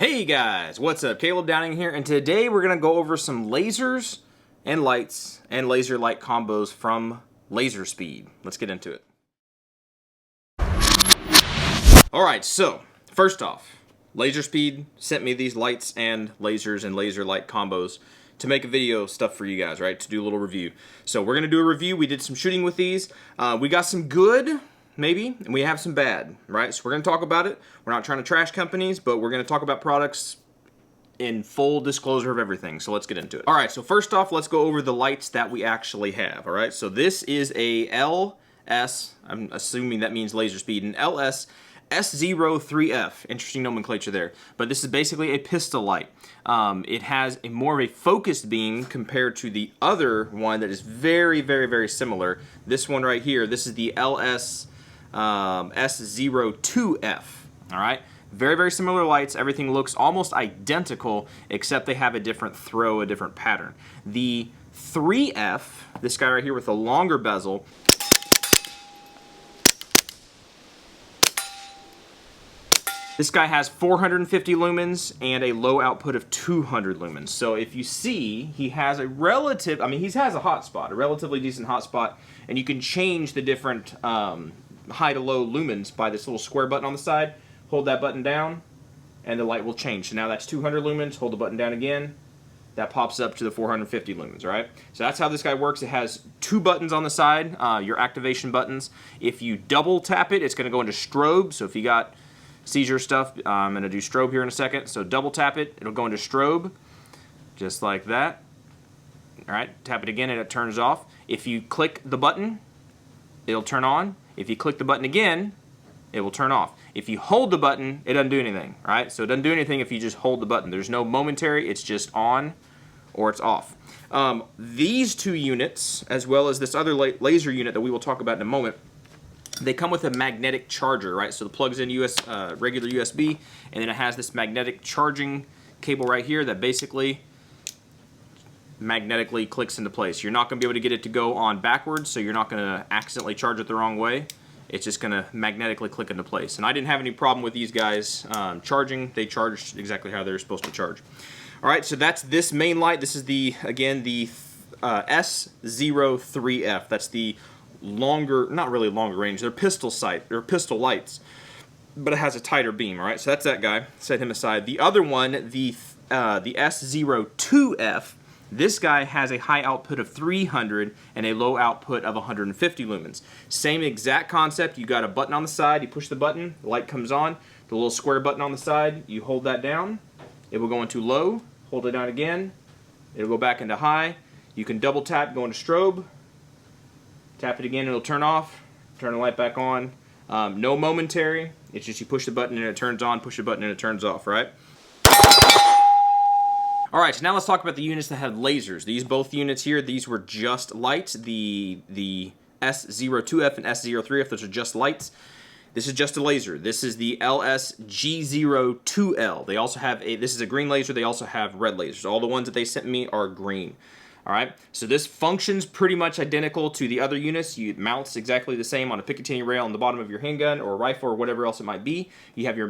Hey guys, what's up? Caleb Downing here, and today we're going to go over some lasers and lights and laser light combos from LaserSpeed. Let's get into it. Alright, so first off, LaserSpeed sent me these lights and lasers and laser light combos to make a video stuff for you guys, right? To do a little review. So we're going to do a review. We did some shooting with these. We got some good, maybe, and we have some bad, right? So we're going to talk about it. We're not trying to trash companies, but we're going to talk about products in full disclosure of everything. So let's get into it. All right, so first off, let's go over the lights that we actually have, all right? So this is a LS, I'm assuming that means LaserSpeed, an LS S03F. Interesting nomenclature there. But this is basically a pistol light. It has a more of a focused beam compared to the other one that is very, very, very similar. This one right here, this is the LS S02F. All right, very, very similar lights. Everything looks almost identical, except they have a different throw, a different pattern. The 3F, this guy right here with the longer bezel, this guy has 450 lumens and a low output of 200 lumens. So if you see, he has a relative, I mean, he has a hot spot, a relatively decent hot spot, and you can change the different high to low lumens by this little square button on the side. Hold that button down, and the light will change. So now that's 200 lumens. Hold the button down again. That pops up to the 450 lumens, all right? So that's how this guy works. It has two buttons on the side, your activation buttons. If you double tap it, it's going to go into strobe. So if you got seizure stuff, I'm going to do strobe here in a second. So double tap it, it'll go into strobe, just like that. All right, tap it again and it turns off. If you click the button, it'll turn on. If you click the button again, it will turn off. If you hold the button, it doesn't do anything, all right? So it doesn't do anything if you just hold the button. There's no momentary, it's just on or it's off. These two units, as well as this other laser unit that we will talk about in a moment, they come with a magnetic charger, right? So the plug's in regular USB, and then it has this magnetic charging cable right here that basically magnetically clicks into place. You're not going to be able to get it to go on backwards, so you're not going to accidentally charge it the wrong way. It's just going to magnetically click into place. And I didn't have any problem with these guys charging. They charged exactly how they're supposed to charge. All right, so that's this main light. This is the, again, the S03F. That's the longer, not really longer range. They're pistol sight, they're pistol lights, but it has a tighter beam. All right, so that's that guy. Set him aside. The other one, the S02F. This guy has a high output of 300 and a low output of 150 lumens. Same exact concept. You got a button on the side. You push the button, the light comes on. The little square button on the side, you hold that down. It will go into low. Hold it down again. It'll go back into high. You can double tap, go into strobe. Tap it again, it'll turn off. Turn the light back on. No momentary. It's just you push the button and it turns on. Push the button and it turns off, right? All right, so now let's talk about the units that have lasers. These both units here, these were just lights. The S02F and S03F, those are just lights. This is just a laser. This is the LSG02L. They also have this is a green laser. They also have red lasers. All the ones that they sent me are green. All right, so this functions pretty much identical to the other units. It mounts exactly the same on a Picatinny rail on the bottom of your handgun or rifle or whatever else it might be. You have your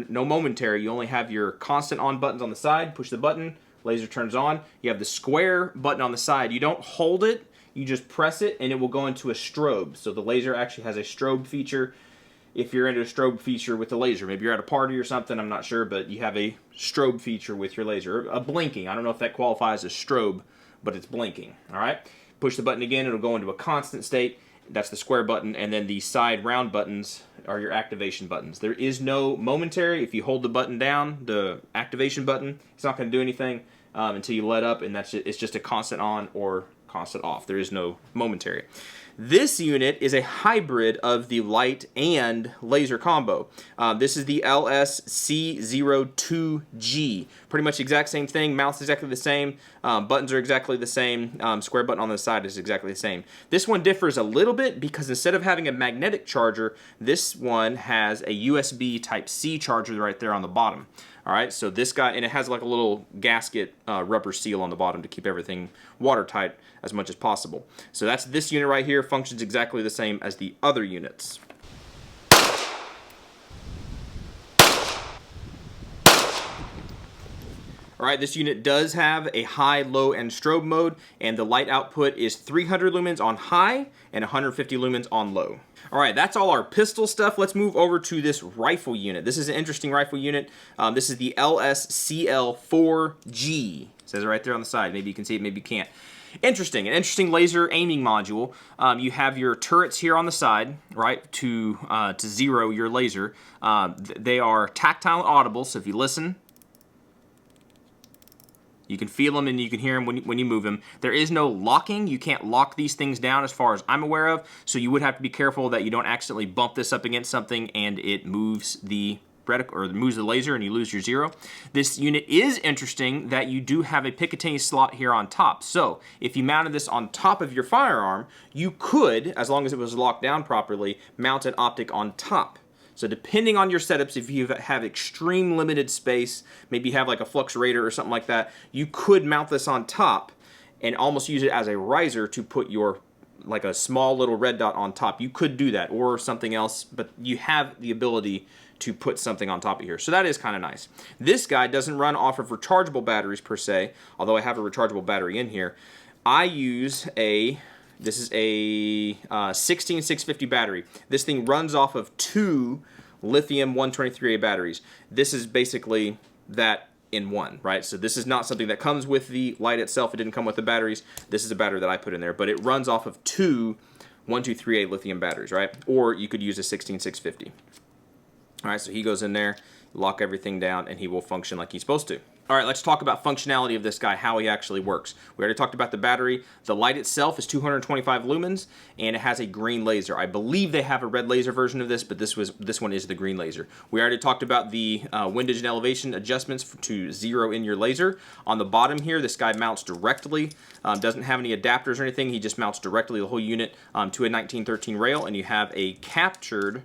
no momentary. You only have your constant on buttons on the side. Push the button, laser turns on. You have the square button on the side. You don't hold it. You just press it, and it will go into a strobe. So the laser actually has a strobe feature. If you're into a strobe feature with the laser, maybe you're at a party or something, I'm not sure, but you have a strobe feature with your laser. A blinking. I don't know if that qualifies as strobe, but it's blinking, all right? Push the button again, it'll go into a constant state. That's the square button, and then the side round buttons are your activation buttons. There is no momentary. If you hold the button down, the activation button, it's not going to do anything until you let up, and it's just a constant on or constant off. There is no momentary. This unit is a hybrid of the light and laser combo. This is the LSC02G. Pretty much exact same thing. Mounts exactly the same. Buttons are exactly the same. Square button on the side is exactly the same. This one differs a little bit because instead of having a magnetic charger, this one has a USB Type-C charger right there on the bottom. All right, so this guy, and it has like a little gasket rubber seal on the bottom to keep everything watertight as much as possible. So that's this unit right here, functions exactly the same as the other units. All right, this unit does have a high, low, and strobe mode, and the light output is 300 lumens on high and 150 lumens on low. All right, that's all our pistol stuff. Let's move over to this rifle unit. This is an interesting rifle unit. This is the LSCL4G. It says it right there on the side. Maybe you can see it, maybe you can't. Interesting, an interesting laser aiming module. You have your turrets here on the side, right, to zero your laser. They are tactile and audible, so if you listen, you can feel them and you can hear them when you move them. There is no locking. You can't lock these things down as far as I'm aware of, so you would have to be careful that you don't accidentally bump this up against something and it moves the reticle or moves the laser and you lose your zero. This unit is interesting that you do have a Picatinny slot here on top. So if you mounted this on top of your firearm, you could, as long as it was locked down properly, mount an optic on top. So depending on your setups, if you have extreme limited space, maybe you have like a flux radar or something like that, you could mount this on top and almost use it as a riser to put your, like a small little red dot on top. You could do that or something else, but you have the ability to put something on top of here. So that is kind of nice. This guy doesn't run off of rechargeable batteries per se, although I have a rechargeable battery in here. I use this is a 16650 battery. This thing runs off of 2 lithium 123A batteries. This is basically that in one, right? So this is not something that comes with the light itself. It didn't come with the batteries. This is a battery that I put in there, but it runs off of 2 123A lithium batteries, right? Or you could use a 16650. All right, so he goes in there, lock everything down, and he will function like he's supposed to. All right, let's talk about functionality of this guy, how he actually works. We already talked about the battery. The light itself is 225 lumens, and it has a green laser. I believe they have a red laser version of this, but this one is the green laser. We already talked about the windage and elevation adjustments to zero in your laser. On the bottom here, this guy mounts directly. Doesn't have any adapters or anything. He just mounts directly the whole unit to a 1913 rail, and you have a captured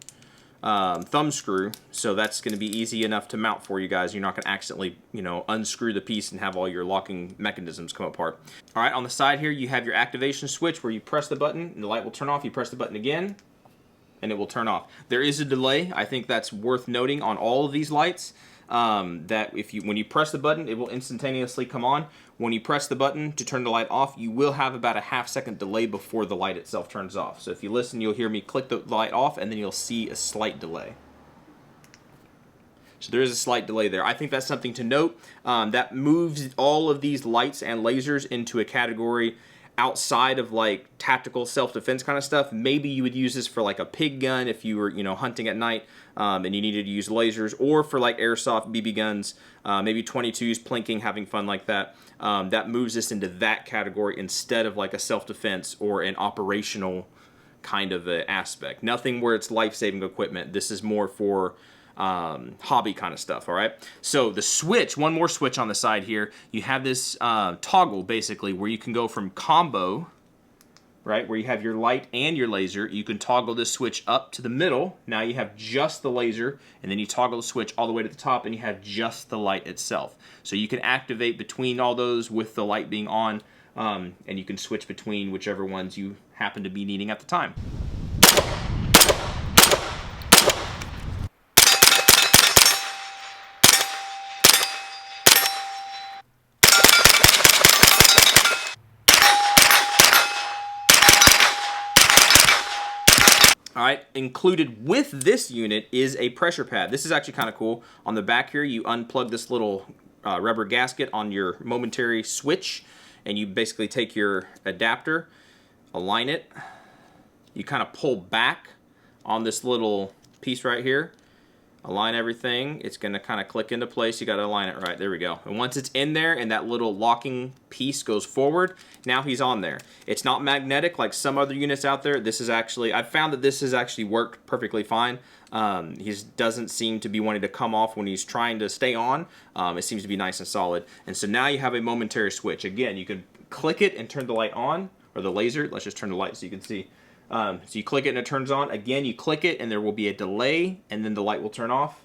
thumb screw, so that's going to be easy enough to mount for you guys. You're not going to accidentally, unscrew the piece and have all your locking mechanisms come apart. All right, on the side here, you have your activation switch where you press the button and the light will turn off. You press the button again, and it will turn off. There is a delay. I think that's worth noting on all of these lights. That when you press the button, it will instantaneously come on. When you press the button to turn the light off, you will have about a half-second delay before the light itself turns off. So if you listen, you'll hear me click the light off, and then you'll see a slight delay. So there is a slight delay there. I think that's something to note. That moves all of these lights and lasers into a category outside of like tactical self-defense kind of stuff. Maybe you would use this for like a pig gun if you were hunting at night and you needed to use lasers, or for like airsoft BB guns, maybe 22s, plinking, having fun like that. That moves this into that category instead of like a self-defense or an operational kind of aspect. Nothing where it's life-saving equipment. This is more for hobby kind of stuff. All right, so the switch, one more switch on the side here, you have this toggle basically where you can go from combo, right, where you have your light and your laser. You can toggle this switch up to the middle. Now you have just the laser, and then you toggle the switch all the way to the top and you have just the light itself. So you can activate between all those with the light being on, and you can switch between whichever ones you happen to be needing at the time. All right, included with this unit is a pressure pad. This is actually kind of cool. On the back here, you unplug this little rubber gasket on your momentary switch, and you basically take your adapter, align it. You kind of pull back on this little piece right here, align everything. It's going to kind of click into place. You got to align it right. There we go. And once it's in there and that little locking piece goes forward, now he's on there. It's not magnetic like some other units out there. This is actually, I've found that this has actually worked perfectly fine. He doesn't seem to be wanting to come off when he's trying to stay on. It seems to be nice and solid. And so now you have a momentary switch. Again, you can click it and turn the light on, or the laser. Let's just turn the light so you can see. So you click it and it turns on. Again, you click it and there will be a delay, and then the light will turn off.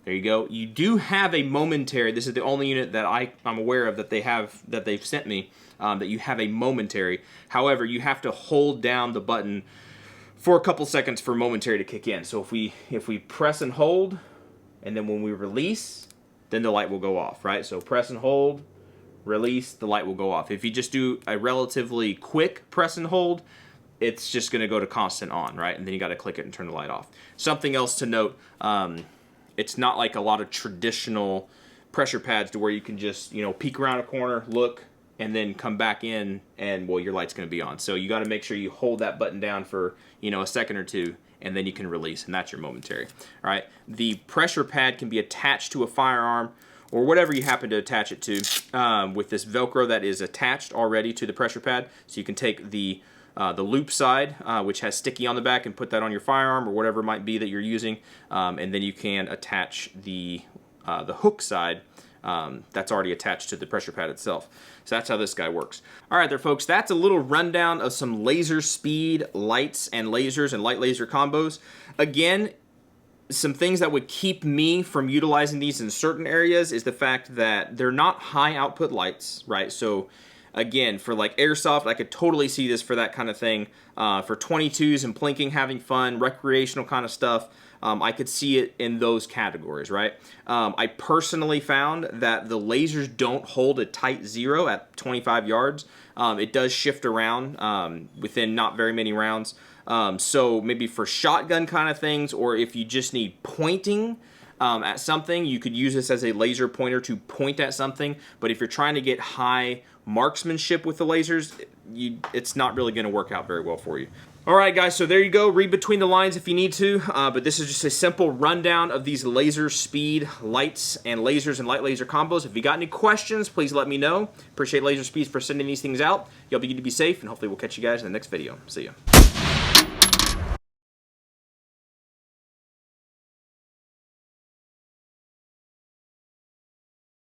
There you go. You do have a momentary. This is the only unit that I'm aware of that they've sent me, that you have a momentary. However, you have to hold down the button for a couple seconds for momentary to kick in. So if we press and hold, and then when we release, then the light will go off, right? So press and hold, release, the light will go off. If you just do a relatively quick press and hold, it's just going to go to constant on, right? And then you got to click it and turn the light off. Something else to note, it's not like a lot of traditional pressure pads to where you can just, you know, peek around a corner, look, and then come back in and, well, your light's going to be on. So you got to make sure you hold that button down for, you know, a second or two, and then you can release, and that's your momentary. All right, the pressure pad can be attached to a firearm or whatever you happen to attach it to with this Velcro that is attached already to the pressure pad. So you can take the loop side, which has sticky on the back, and put that on your firearm or whatever it might be that you're using, and then you can attach the hook side that's already attached to the pressure pad itself. So that's how this guy works. All right there, folks, that's a little rundown of some LaserSpeed lights and lasers and light laser combos. Again, some things that would keep me from utilizing these in certain areas is the fact that they're not high output lights, right? So again, for like airsoft, I could totally see this for that kind of thing. For 22s and plinking, having fun, recreational kind of stuff, I could see it in those categories, right? I personally found that the lasers don't hold a tight zero at 25 yards. It does shift around within not very many rounds. So maybe for shotgun kind of things, or if you just need pointing at something, you could use this as a laser pointer to point at something. But if you're trying to get high marksmanship with the lasers, it's not really going to work out very well for you. All right, guys, so there you go. Read between the lines if you need to, but this is just a simple rundown of these LaserSpeed lights and lasers and light laser combos. If you got any questions, please let me know. Appreciate LaserSpeed for sending these things out. Y'all be good to be safe, and hopefully we'll catch you guys in the next video. See ya.